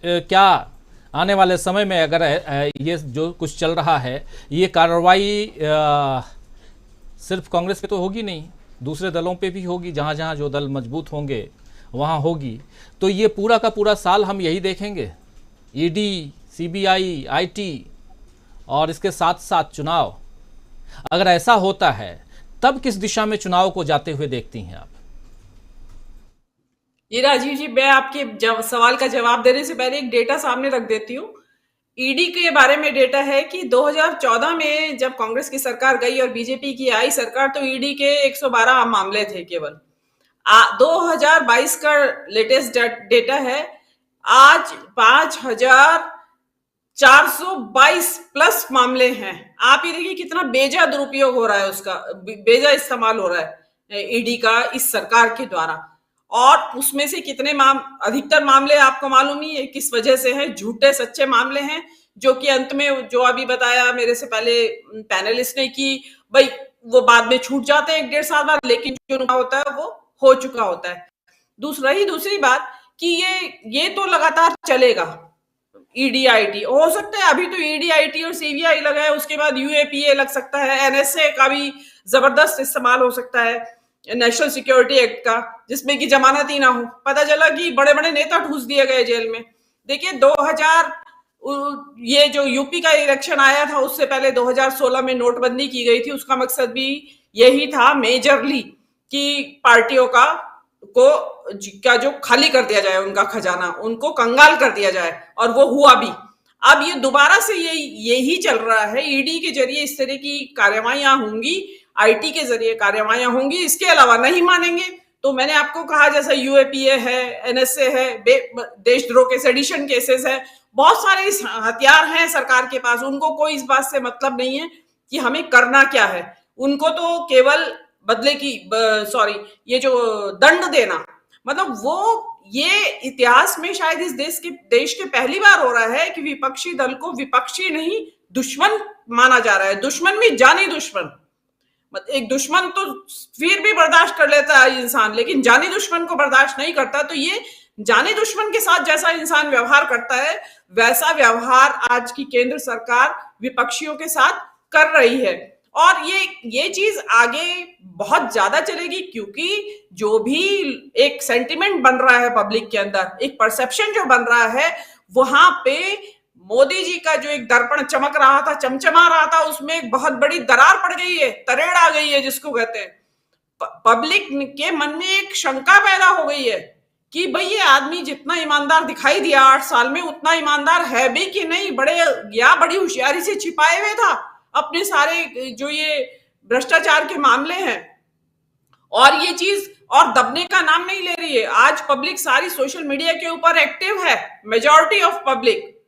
क्या आने वाले समय में अगर ये जो कुछ चल रहा है, ये कार्रवाई सिर्फ कांग्रेस पे तो होगी नहीं, दूसरे दलों पे भी होगी। जहाँ जहाँ जो दल मजबूत होंगे वहाँ होगी। तो ये पूरा का पूरा साल हम यही देखेंगे, ईडी, सीबीआई, आईटी और इसके साथ साथ चुनाव। अगर ऐसा होता है तब किस दिशा में चुनाव को जाते हुए देखती हैं आप? ये राजीव जी, मैं आपके सवाल का जवाब देने से पहले एक डेटा सामने रख देती हूँ। ईडी के बारे में डेटा है कि 2014 में जब कांग्रेस की सरकार गई और बीजेपी की आई सरकार, तो ईडी के 112 मामले थे केवल। 2022 का लेटेस्ट डेटा है, आज 5422 प्लस मामले हैं। आप ये देखिए कितना बेजा दुरुपयोग हो रहा है, उसका बेजा इस्तेमाल हो रहा है ईडी का इस सरकार के द्वारा। और उसमें से कितने अधिकतर मामले आपको मालूम ही है किस वजह से है, झूठे सच्चे मामले हैं, जो कि अंत में जो अभी बताया मेरे से पहले पैनलिस्ट ने कि भाई वो बाद में छूट जाते हैं 1-1.5 साल बाद, लेकिन जो होता है वो हो चुका होता है। दूसरी बात कि ये तो लगातार चलेगा। ईडी आईटी हो सकता है, अभी तो ईडी आईटी और सीबीआई लगा है, उसके बाद यूएपीए लग सकता है, एनएसए का भी जबरदस्त इस्तेमाल हो सकता है, नेशनल सिक्योरिटी एक्ट का, जिसमें कि जमानत ही ना हो। पता चला कि बड़े बड़े नेता ठूस दिए गए जेल में। देखिए 2000 ये जो यूपी का इलेक्शन आया था, उससे पहले 2016 में नोटबंदी की गई थी। उसका मकसद भी यही था मेजरली कि पार्टियों का जो खाली कर दिया जाए, उनका खजाना, उनको कंगाल कर दिया जाए, और वो हुआ भी। अब ये दोबारा से यही चल रहा है। ईडी के जरिए इस तरह की कार्यवाहियां होंगी, आईटी के जरिए कार्यवाहियां होंगी, इसके अलावा नहीं मानेंगे। तो मैंने आपको कहा, जैसा यूएपीए है, एनएसए है, देशद्रोह के सेडिशन केसेस है, बहुत सारे हथियार हैं सरकार के पास। उनको कोई इस बात से मतलब नहीं है कि हमें करना क्या है। उनको तो केवल बदले की सॉरी ये जो दंड देना, मतलब वो ये इतिहास में शायद इस देश के पहली बार हो रहा है कि विपक्षी दल को विपक्षी नहीं दुश्मन माना जा रहा है। दुश्मन भी जानी दुश्मन। एक दुश्मन तो फिर भी बर्दाश्त कर लेता है इंसान, लेकिन जानी दुश्मन को बर्दाश्त नहीं करता। तो ये जानी दुश्मन के साथ जैसा इंसान व्यवहार करता है, वैसा व्यवहार आज की केंद्र सरकार विपक्षियों के साथ कर रही है। और ये चीज आगे बहुत ज्यादा चलेगी, क्योंकि जो भी एक सेंटिमेंट बन रहा है पब्लिक के अंदर, एक परसेप्शन जो बन रहा है, वहां पे मोदी जी का जो एक दर्पण चमक रहा था, चमचमा रहा था, उसमें एक बहुत बड़ी दरार पड़ गई है, तरेड़ आ गई है जिसको कहते हैं। पब्लिक के मन में एक शंका पैदा हो गई है कि भाई ये आदमी जितना ईमानदार दिखाई दिया 8 साल में, उतना ईमानदार है भी कि नहीं। बड़ी होशियारी से छिपाए हुए था अपने सारे जो ये भ्रष्टाचार के मामले हैं, और ये चीज और दबने का नाम नहीं ले रही है। आज पब्लिक सारी सोशल मीडिया के ऊपर एक्टिव है, मेजॉरिटी ऑफ पब्लिक।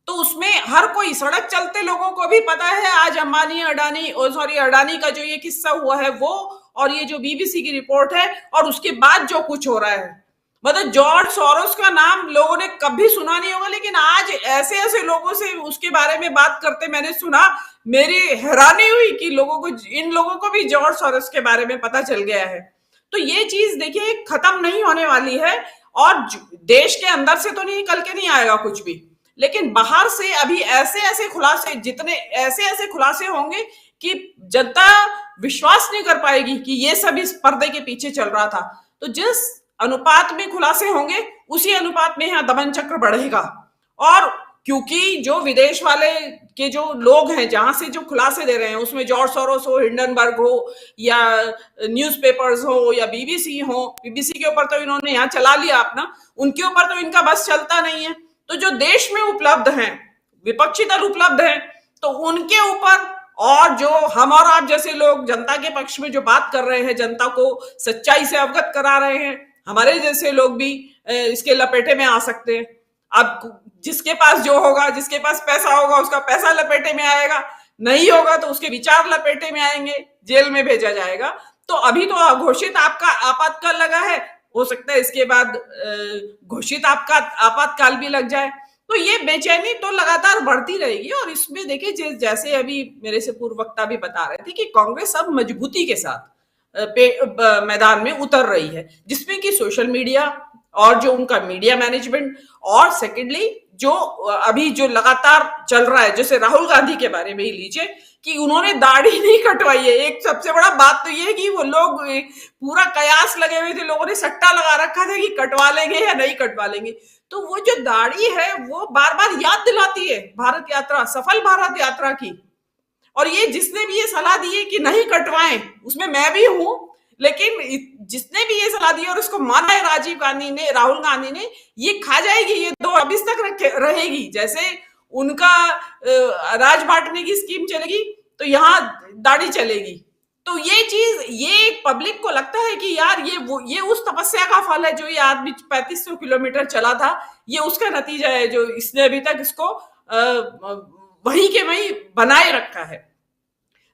तो उसमें हर कोई सड़क चलते लोगों को भी पता है आज अडानी का जो ये किस्सा हुआ है वो, और ये जो बीबीसी की रिपोर्ट है, और उसके बाद जो कुछ हो रहा है। मतलब जॉर्ज सोरोस का नाम लोगों ने कभी सुना नहीं होगा, लेकिन आज ऐसे ऐसे लोगों से उसके बारे में बात करते मैंने सुना, मेरी हैरानी हुई कि इन लोगों को भी जॉर्ज सोरोस के बारे में पता चल गया है। तो ये चीज देखिए खत्म नहीं होने वाली है, और देश के अंदर से तो निकल के नहीं आएगा कुछ भी, लेकिन बाहर से अभी ऐसे ऐसे खुलासे होंगे कि जनता विश्वास नहीं कर पाएगी कि ये सब इस पर्दे के पीछे चल रहा था। तो जिस अनुपात में खुलासे होंगे, उसी अनुपात में यहाँ दमन चक्र बढ़ेगा। और क्योंकि जो विदेश वाले के जो लोग हैं, जहां से जो खुलासे दे रहे हैं, उसमें जॉर्ज सोरोस हो, हिंडनबर्ग हो, या न्यूज़पेपर्स हो, या बीबीसी के ऊपर तो इन्होंने यहाँ चला लिया अपना, उनके ऊपर तो इनका बस चलता नहीं है। तो जो देश में उपलब्ध हैं, विपक्षी दल उपलब्ध हैं, तो उनके ऊपर, और जो हम और आप जैसे लोग जनता के पक्ष में जो बात कर रहे हैं, जनता को सच्चाई से अवगत करा रहे हैं, हमारे जैसे लोग भी इसके लपेटे में आ सकते हैं। अब जिसके पास जो होगा, जिसके पास पैसा होगा, उसका पैसा लपेटे में आएगा, नहीं होगा तो उसके विचार लपेटे में आएंगे, जेल में भेजा जाएगा। तो अभी तो घोषित आपका आपातकाल लगा है, हो सकता है इसके बाद घोषित आपका आपातकाल भी लग जाए। तो ये बेचैनी तो लगातार बढ़ती रहेगी। और इसमें देखिए, जैसे अभी मेरे से पूर्व वक्ता भी बता रहे थे कि कांग्रेस अब मजबूती के साथ मैदान में उतर रही है, जिसमें कि सोशल मीडिया और जो उनका मीडिया मैनेजमेंट, और सेकेंडली जो अभी जो लगातार चल रहा है, जैसे राहुल गांधी के बारे में ही लीजिए कि उन्होंने दाढ़ी नहीं कटवाई है। एक सबसे बड़ा बात तो ये है कि वो लोग पूरा कयास लगे हुए थे, लोगों ने सट्टा लगा रखा था कि कटवा लेंगे या नहीं कटवा लेंगे। तो वो जो दाढ़ी है वो बार बार याद दिलाती है भारत यात्रा, सफल भारत यात्रा की। और ये जिसने भी ये सलाह दी है कि नहीं कटवाएं, उसमें मैं भी हूं, लेकिन जिसने भी ये सलाह दी और इसको माना है राजीव गांधी ने, राहुल गांधी ने, ये खा जाएगी, ये 2024 तक रहेगी। जैसे उनका राज बांटने की स्कीम चलेगी तो यहाँ दाढ़ी चलेगी। तो ये चीज, ये पब्लिक को लगता है कि यार ये उस तपस्या का फल है जो ये आदमी 3500 किलोमीटर चला था, ये उसका नतीजा है जो इसने अभी तक इसको वहीं के वहीं बनाए रखा है।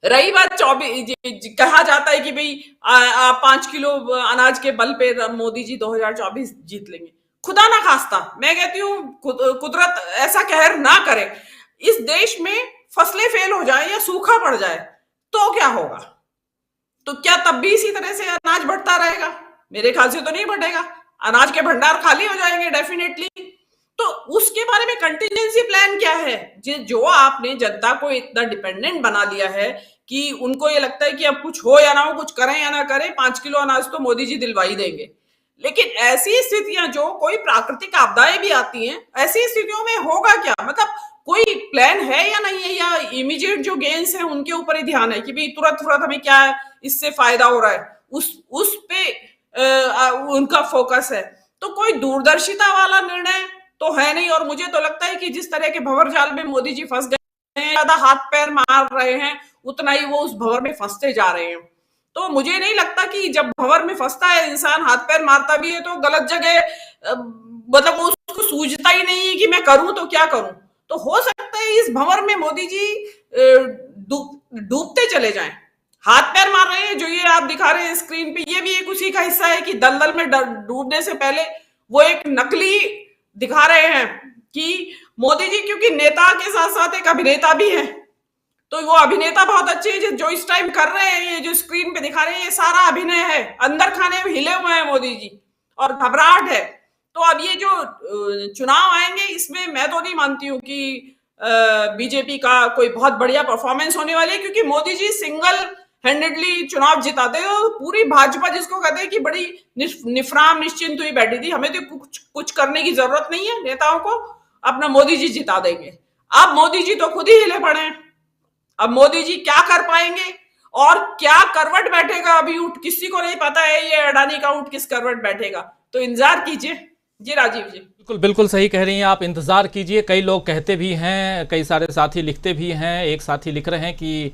रही बात 24, कहा जाता है कि भाई 5 किलो अनाज के बल पे मोदी जी 2024 जीत लेंगे। खुदा ना खास्ता, मैं कहती हूँ कुदरत ऐसा कहर ना करे, इस देश में फसलें फेल हो जाए या सूखा पड़ जाए तो क्या होगा? तो क्या तब भी इसी तरह से अनाज बढ़ता रहेगा? मेरे ख्याल से तो नहीं बढ़ेगा, अनाज के भंडार खाली हो जाएंगे डेफिनेटली। तो उसके बारे में कंटिजेंसी प्लान क्या है? जो आपने जनता को इतना डिपेंडेंट बना लिया है कि उनको ये लगता है कि अब कुछ हो या ना हो, कुछ करें या ना करें, 5 किलो अनाज तो मोदी जी दिलवा ही देंगे। लेकिन ऐसी स्थितियां, जो कोई प्राकृतिक आपदाएं भी आती हैं, ऐसी स्थितियों में होगा क्या? मतलब कोई प्लान है या नहीं है, या इमीडिएट जो गेन्स है उनके ऊपर ही ध्यान है कि भाई तुरंत तुरंत हमें क्या इससे फायदा हो रहा है, उस पे उनका फोकस है। तो कोई दूरदर्शिता वाला निर्णय तो है नहीं। और मुझे तो लगता है कि जिस तरह के भंवर जाल में मोदी जी फंस गए हैं, ज्यादा हाथ पैर मार रहे हैं, उतना ही वो उस भंवर में फंसते जा रहे हैं। तो मुझे नहीं लगता कि जब भंवर में फंसता है इंसान, हाथ पैर मारता भी है, तो गलत जगह, मतलब उसको सूझता ही नहीं है कि मैं करूं तो क्या करूं। तो हो सकता है इस भंवर में मोदी जी डूबते चले जाएं। हाथ पैर मार रहे हैं, जो ये आप दिखा रहे हैं स्क्रीन पे, ये भी एक उसी का हिस्सा है कि दलदल में डूबने से पहले वो एक नकली दिखा रहे हैं कि मोदी जी, क्योंकि नेता के साथ साथ एक अभिनेता भी है, तो वो अभिनेता बहुत अच्छे हैं। जो इस टाइम कर रहे हैं, ये जो स्क्रीन पे दिखा रहे हैं, ये सारा अभिनय है, अंदर खाने में हिले हुए हैं मोदी जी और घबराहट है। तो अब ये जो चुनाव आएंगे, इसमें मैं तो नहीं मानती हूँ कि बीजेपी का कोई बहुत बढ़िया परफॉर्मेंस होने वाली है, क्योंकि मोदी जी सिंगल हैंडेडली चुनाव जिताते हैं और पूरी भाजपा, जिसको कहते हैं कि बड़ी निफराम निश्चिंत हुई बैठी थी, हमें तो कुछ करने की जरूरत नहीं है नेताओं को, अपना मोदी जी जिता देंगे। अब मोदी जी तो खुद ही हिले पड़े हैं। अब मोदी जी क्या कर पाएंगे और क्या करवट बैठेगा अभी ऊँट, किसी को नहीं पता है ये अडानी का ऊँट किस करवट बैठेगा। तो इंतजार कीजिए। जी राजीव जी, बिल्कुल बिल्कुल सही कह रही हैं आप, इंतजार कीजिए। कई लोग कहते भी हैं, कई सारे साथी लिखते भी हैं। एक साथी लिख रहे हैं कि